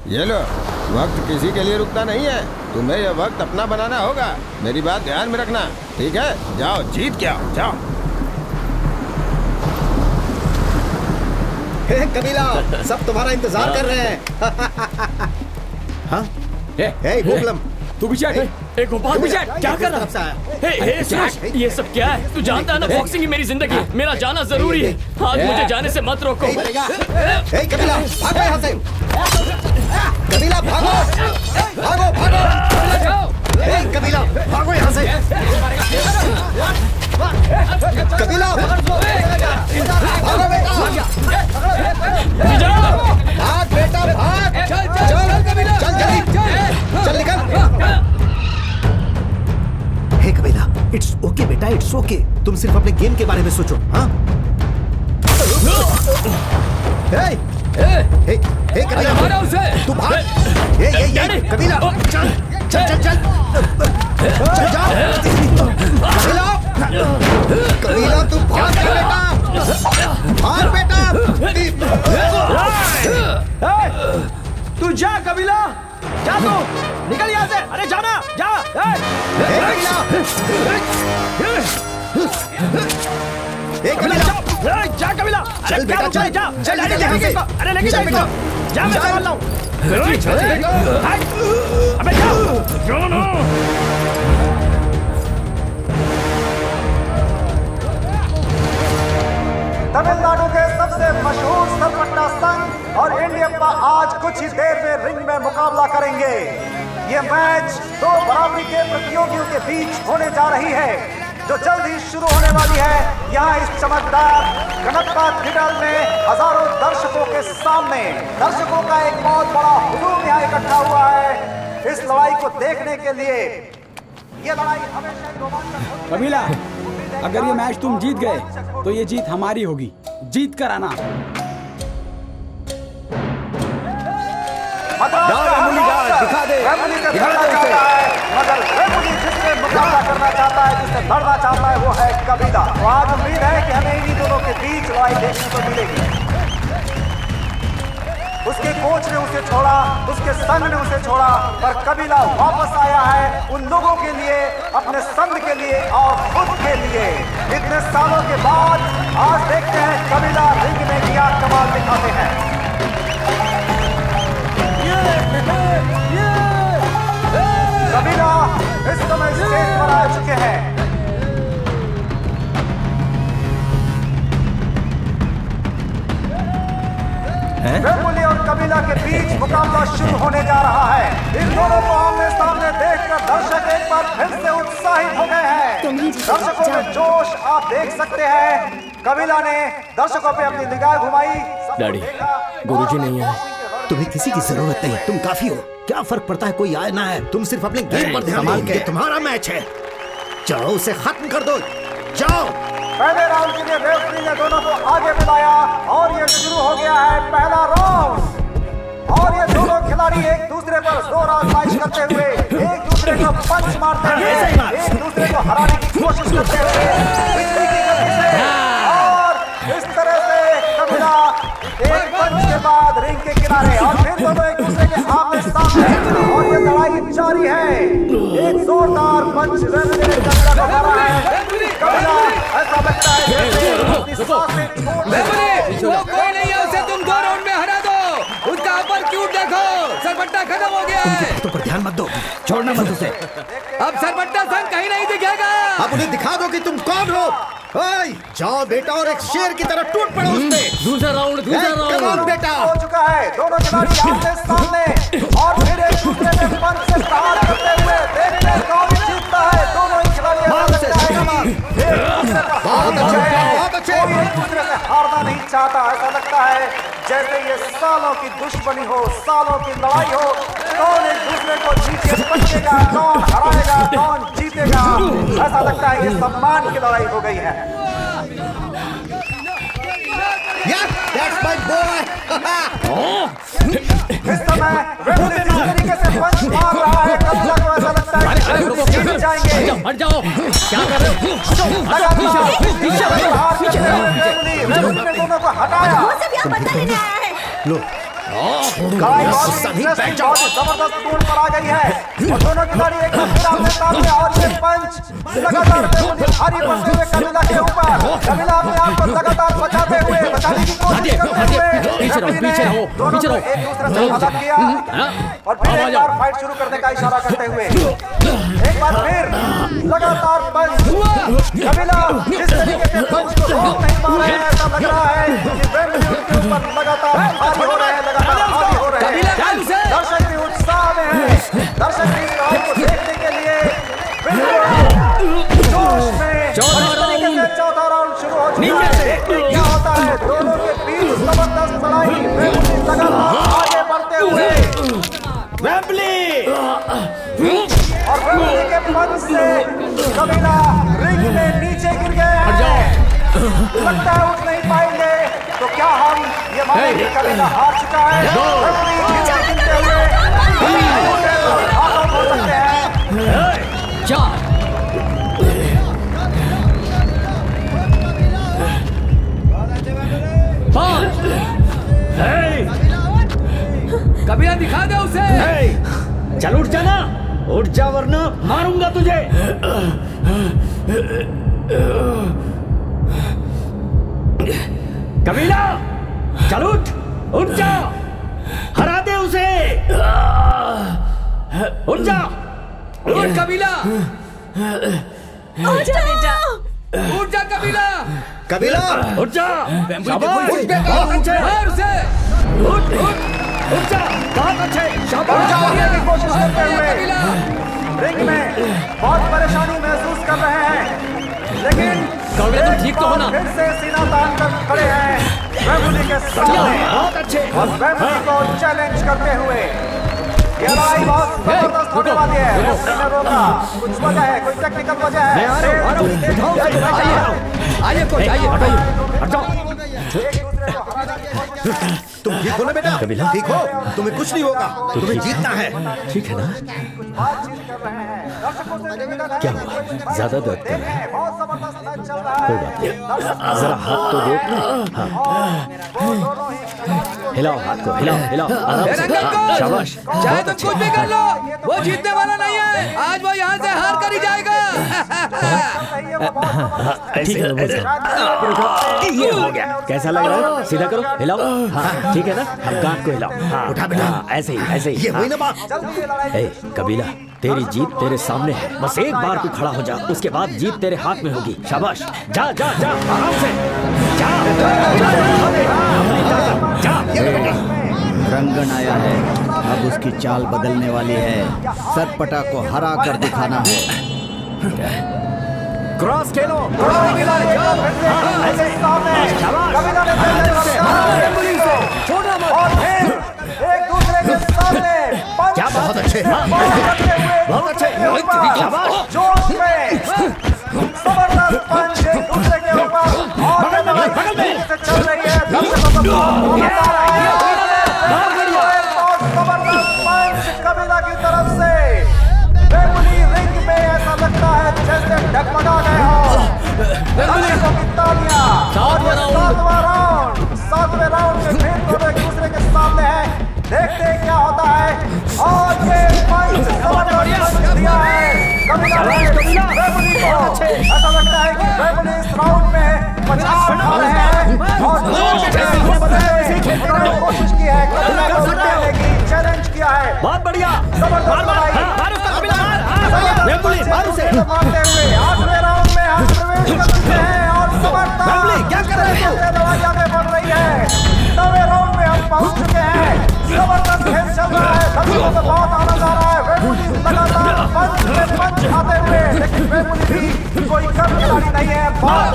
ये लो, वक्त किसी के लिए रुकता नहीं है। तुम्हें यह वक्त अपना बनाना होगा। मेरी बात ध्यान में रखना, ठीक है? जाओ जीत के आओ, जाओ। कबीला, सब तुम्हारा इंतजार कर रहे हैं। हाँ? गोकुलम, तू भी चढ़। गोपाल भी चढ़। क्या कर रहा है? ये सब क्या है? तू जानता है ना, बॉक्सिंग ही मेरी जिंदगी है। मेरा जाना जरूरी है। आज मुझे जाने से मत रोको। कबीला, भागो यहाँ से। कबीला, भागो, भागो, भागो। कबीला, भागो यहाँ से। कबीला, भागो बेटा। भाग बेटा, भाग। चल, कबीला, चल जल्दी, चल निकल। हे कबीला, इट्स ओके बेटा, इट्स ओके। तुम सिर्फ अपने गेम के बारे में सोचो। हाँ? हे कबीला, मारा उसे। तू भाग। ये कबीला, चल चल चल चल चल जा। कबीला, कबीला तू भाग बेटा, भाग बेटा। तू जा कबीला, जा तू, निकल यहाँ से। अरे जाना, जा। जा कबीला, चल बेटा, चल जा, चल अरे लेके जा इसको, जा, मैं संभाल रहा हूँ। अबे जा ना। तमिलनाडु के सबसे मशहूर सरपट्टा संघ और इंडियप्पा आज कुछ ही देर में रिंग में मुकाबला करेंगे। ये मैच दो बराबरी के प्रतियोगियों के बीच होने जा रही है, जो जल्द ही शुरू होने वाली है। यहाँ इस चमकदार कनप्पा थिएटर में हजारों दर्शकों के सामने दर्शकों का एक बहुत बड़ा हुजूम यहाँ इकट्ठा हुआ है इस लड़ाई को देखने के लिए। ये लड़ाई हमेशा ही रोमांचक होती है। कबीला, अगर ये मैच तुम जीत गए तो ये जीत हमारी होगी। जीत कर आना। दिखा दे, मगर रेमुली जिससे मुकाबला करना चाहता है, जिससे लड़ना चाहता है, वो है कबीला। तो आज उम्मीद है कि हमें इन्हीं दोनों के बीच लड़ाई देखने को मिलेगी। उसके कोच ने उसे छोड़ा, उसके संघ ने उसे छोड़ा, पर कबीला वापस आया है उन लोगों के लिए, अपने संघ के लिए और खुद के लिए। इतने सालों के बाद आज देखते हैं कबीला रिंग में क्या कमाल दिखाते हैं। कबीला इस समय स्टेज पर आ चुके हैं। रेमुली और कबीला के बीच मुकाबला शुरू होने जा रहा है। इन दोनों को आमने सामने देखकर दर्शक एक बार फिर से उत्साहित हो गए हैं। दर्शकों में जोश आप देख सकते हैं। कबीला ने दर्शकों पे अपनी निगाह घुमाई। डैडी, गुरुजी नहीं है। तुम्हें किसी की जरूरत नहीं, तुम काफी हो। क्या फर्क पड़ता है कोई आए ना है, तुम सिर्फ अपने गेम पर ध्यान दो। ये तुम्हारा मैच है, जाओ उसे खत्म कर दो, जाओ। पहले राउंड के लिए रेफरी ने दोनों को आगे बुलाया और ये शुरू हो गया है पहला राउंड। और ये दोनों खिलाड़ी एक दूसरे पर जोर आजमाइश करते हुए, एक दूसरे को पंच मारते हुए, एक दूसरे को हराने की कोशिश करते हुए, और इस तरह से कबीला एक पंच के बाद रिंग के किनारे, और फिर दोनों एक दूसरे के आमने सामने, और ये लड़ाई जारी है। एक जोरदार पंच रेफरी ने कबीला को मारा है। कबीला ऐसा लगता है वो कोई नहीं है, उसे तुम 2 राउंड में हरा दो। उसका अपर क्यूट देखो, सरपट्टा खत्म हो गया है। बातों पर ध्यान मत दो, छोड़ना मत उसे। अब सरपट्टा संघ कहीं नहीं दिखेगा। अब उन्हें दिखा दो कि तुम कौन हो। जाओ बेटा और एक शेर की तरह टूट पड़ो उसपे। दूसरा राउंड बेटा हो चुका है। दोनों खिलाड़ी आमने सामने और फिर एक दूसरे में पंच से प्रहार करते हुए देखते हैं कौन जीतता है। दोनों ही खिलाड़ी एक दूसरे से हारना नहीं चाहता। ऐसा लगता है जैसे ये सालों की दुश्मनी हो, सालों की लड़ाई हो। कौन एक दूसरे को जीत के पहुंचेगा, कौन हराएगा, कौन जीतेगा। ऐसा लगता है ये सम्मान की लड़ाई हो गई है। That's my boy. इस समय रेफरी जिस तरीके से पंच मार रहा है, कबीला को ऐसा लगता है कि जीत जाएंगे। हट जाओ, क्या कर रहे हो? रेफरी ने दोनों को हटाया। लो जबरदस्त टूट पर आ गई है और दोनों खिलाड़ी एक सामने सामने और ये पंच लगातार भारी पड़ते हुए कबीला के ऊपर। कबीला अपने आप को लगातार बचाते हुए बचाने की कोशिश करते हुए पीछे रहो, पीछे रहो, पीछे रहो। एक दूसरे से मदद किया और फिर एक बार फाइट शुरू करने का इशारा करते हुए एक बार फिर लगातार पंच। कबीला जिस तरीके से पंच को रोक नहीं पा रहे हैं, ऐसा लग रहा है कि वेम्बली उनके ऊपर लगातार भारी हो रहे हैं, लगातार भारी हो रहे हैं। दर्शक भी उत्साह में हैं, दर्शक भी इस राउंड को देखने के लिए बिल्कुल जोश में। चौथा राउंड शुरू हो चुका है। क्या होता है दोनों के बीच जबरदस्त लड़ाई। वेम्बली लगातार आगे बढ़ते हुए वेम्बली और वेम्बली के पंच से कबीला रिंग में नीचे गिर गए हैं। लगता है उठ नहीं पाएंगे, तो क्या हम ये मानेंगे कबीला हार चुका है? वेम्बली नीचे गिरते हुए आउट हो सकते हैं। 4 5 कबीला दिखा दे उसे। चल उठ जाना, उठ जा वरना मारूंगा तुझे। कबीला चल उठ, उठ जा, हरा दे उसे। उठ जा, उठ कबीला, उठ जा बेटा। उठ जा कबीला, कबीला उठ जा। शाबाश, उठ बेटा, बहुत अच्छे। मार उसे। उठ उठ उठ जा, बहुत अच्छे। शाबाश, जाने की कोशिश करते हुए रिंग में बहुत परेशानी महसूस कर रहे हैं, लेकिन कबीला तुम ठीक तो हो ना? फिर से सीना तान कर खड़े हैं वेम्बली के सामने। बहुत अच्छे। और वेम्बली को चैलेंज करते हुए ये लड़ाई बहुत जबरदस्त होने वाली है। रेफरी ने रोका, कुछ वजह है, कोई टेक्निकल वजह है। आइए कोच, आइए हटाइए, हटाओ। तुम ठीक हो ना बेटा? कबीला ठीक हो, तुम्हें कुछ नहीं होगा, तुम्हें जीतना है। ठीक है ना? क्या हुआ? ज्यादा दर्द कर रहा है? बहुत जबरदस्त मैच चल रहा है। कोई बात नहीं, जरा हाथ तो देख ना। हाँ, हिलाओ हाथ को, हिलाओ हिलाओ आराम से। शाबाश, चाहे तो कुछ भी कर लो, वो जीतने वाला नहीं है। आज वो यहाँ से हार कर ही जाएगा। ठीक है, ये हो गया। कैसा लग रहा है? सीधा करो, हिलाओ। हाँ ठीक है ना? अब गांठ को हिलाओ। हाँ, उठा बेटा, ऐसे ही ऐसे ही। ये हुई ना बात। कबीला तेरी जीत तेरे सामने है, बस एक बार तू खड़ा हो जा, उसके बाद जीत तेरे हाथ में होगी। शाबाश, जा जा जा आराम से, जा जा। रंगन आया है, अब उसकी चाल बदलने वाली है। सतपटा को हरा कर दिखाना है। क्रॉस खेलो। एक दूसरे के सामने क्या बहुत अच्छे, बहुत अच्छे। जोश में जबरदस्त पंच एक दूसरे के ऊपर और चल रही है। जबरदस्त पंच कबीला की तरफ से वेम्बली रिंग में ऐसा लगता है जैसे डगमगा गए हो। दर्शकों की तालियां। सातवें राउंड में फिर दोनों एक दूसरे के सामने हैं। देखते हैं क्या होता है। और ये पंच जबरदस्त दिया है कबीला ने वेम्बली को। ऐसा लगता है कि वेम्बली इस राउंड में बचाव उठा रहे हैं और कोशिश की है कबीला को हटाने की, चैलेंज किया है। बहुत बढ़िया, वेम्बली मारते हुए 8वें राउंड में हम प्रवेश कर चुके हैं और वेम्बली क्या कर रहे हैं? लड़ाई आगे बढ़ रही है। 9वें राउंड में हम पहुंच चुके हैं। जबरदस्त खेल चल रहा है, दर्शकों को बहुत आनंद आ रहा है। वेम्बली लगातार पंच पे पंच खाते हुए, लेकिन वेम्बली भी कोई कम खिलाड़ी नहीं है। बहुत